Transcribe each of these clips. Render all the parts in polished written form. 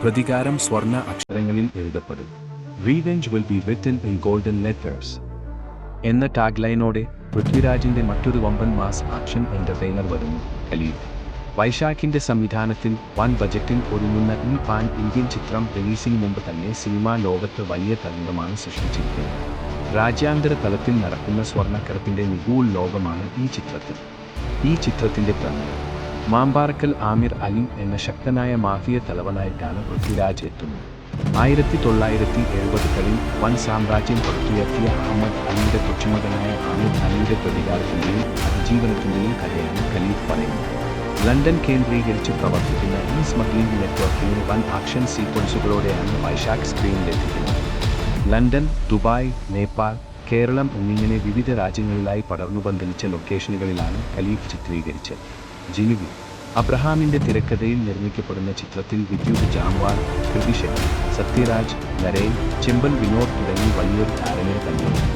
പ്രതികാരം സ്വർണ്ണ അക്ഷരങ്ങളിൽ എഴുതപ്പെടും. Revenge will be written in golden letters എന്ന ടാഗ്ലൈനോടെ പൃഥ്വിരാജിന്റെ മറ്റൊരു വമ്പൻ മാസ് ആക്ഷൻ എന്റർടൈനർ വരുന്നു, ഖലീഫ്. വൈശാഖിന്റെ സംവിധാനത്തിൽ വൻ ബജറ്റിൽ ഒരുങ്ങുന്ന ഈ പാൻ ഇന്ത്യൻ ചിത്രം റിലീസിന് മുമ്പ് തന്നെ സിനിമാ ലോകത്ത് വലിയ തരംഗമാണ് സൃഷ്ടിച്ചിരിക്കുന്നത്. രാജ്യാന്തര തലത്തിൽ നടക്കുന്ന സ്വർണ്ണക്കടത്തിന്റെ നിഗൂഢ ലോകമാണ് ഈ ചിത്രത്തിന്റെ പ്രമേയം. മാമ്പാറക്കൽ ആമിർ അലി എന്ന ശക്തനായ മാഫിയ തലവനായിട്ടാണ് പൃഥ്വിരാജ് എത്തുന്നത്. 1970കളിൽ വൻ സാമ്രാജ്യം പടുത്തുയർത്തിയ അഹമ്മദ് അലിയുടെ കൊച്ചുമകനായ ആമിർ അലിയുടെ പ്രതികാരത്തിന്റെയും അതിജീവനത്തിന്റെയും കഥയാണ് ഖലീഫ് പറയുന്നത്. ലണ്ടൻ കേന്ദ്രീകരിച്ച് പ്രവർത്തിക്കുന്ന ഈ സ്മഗ്ലിംഗ് നെറ്റ്വർക്കിന് വൻ ആക്ഷൻ സീക്വൻസുകളോടെയാണ് വൈശാഖ് സ്ക്രീനിലെത്തിക്കുന്നത്. ലണ്ടൻ, ദുബായ്, നേപ്പാൾ, കേരളം എന്നിങ്ങനെ വിവിധ രാജ്യങ്ങളിലായി പടർന്നുപന്തലിച്ച ലൊക്കേഷനുകളിലാണ് ഖലീഫ് ചിത്രീകരിച്ചത്. ജിനുവി അബ്രഹാമിന്റെ തിരക്കഥയിൽ നിർമ്മിക്കപ്പെടുന്ന ചിത്രത്തിൽ വിദ്യുത് ജാംവാൾ, കൃതി ഷെട്ടി, സത്യരാജ്, നരേൻ, ചെമ്പൻ വിനോദ് തുടങ്ങി വലിയൊരു താരങ്ങൾ തന്നെയുണ്ട്.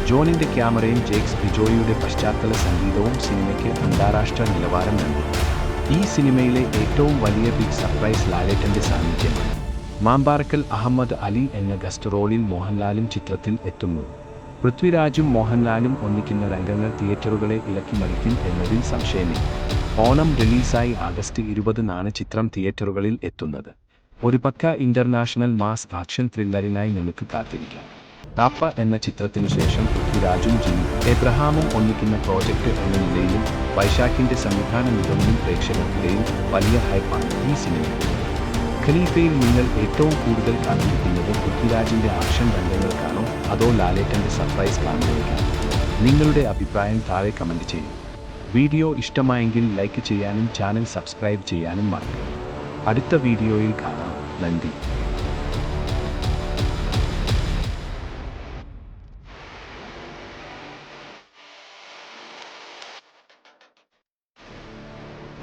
ജോണിന്റെ ക്യാമറയും ജേക്സ് ബിജോയിയുടെ പശ്ചാത്തല സംഗീതവും സിനിമയ്ക്ക് അന്താരാഷ്ട്ര നിലവാരം നൽകി. ഈ സിനിമയിലെ ഏറ്റവും വലിയ ബിഗ് സർപ്രൈസ് ലാലേട്ടന്റെ സാന്നിധ്യമാണ്. മാമ്പാറക്കൽ അഹമ്മദ് അലി എന്ന ഗസ്റ്റ് റോളിൽ മോഹൻലാലും ചിത്രത്തിൽ എത്തുന്നു. പൃഥ്വിരാജും മോഹൻലാലും ഒന്നിക്കുന്ന രംഗങ്ങൾ തിയേറ്ററുകളെ ഇളക്കിമറിക്കും എന്നതിൽ സംശയമില്ല. ഓണം റിലീസായി ആഗസ്റ്റ് 20-നാണ് ചിത്രം തിയേറ്ററുകളിൽ എത്തുന്നത്. ഒരു പക്ക ഇന്റർനാഷണൽ മാസ് ആക്ഷൻ ത്രില്ലറിനായി നമുക്ക് കാത്തിരിക്കാം. താപ്പ എന്ന ചിത്രത്തിനു ശേഷം പൃഥ്വിരാജും എബ്രഹാമും ഒന്നിക്കുന്ന പ്രോജക്റ്റ് എന്ന നിലയിലും വൈശാഖിന്റെ സംവിധാന മികവിലും പ്രേക്ഷകർക്കിടയിൽ വലിയ ഹൈപ്പാണ് ഈ സിനിമ. ഖലീഫയിൽ നിങ്ങൾ ഏറ്റവും കൂടുതൽ കാത്തിരിക്കുന്നത് പൃഥ്വിരാജിന്റെ ആക്ഷൻ രംഗങ്ങൾക്കാണോ അതോ ലാലേട്ടന്റെ സർപ്രൈസ് കാണുന്നതിനാണോ? നിങ്ങളുടെ അഭിപ്രായം താഴെ കമന്റ് ചെയ്യൂ. വീഡിയോ ഇഷ്ടമായെങ്കിൽ ലൈക്ക് ചെയ്യാനും ചാനൽ സബ്സ്ക്രൈബ് ചെയ്യാനും മറക്കരുത്. അടുത്ത വീഡിയോയിൽ കാണാം. നന്ദി.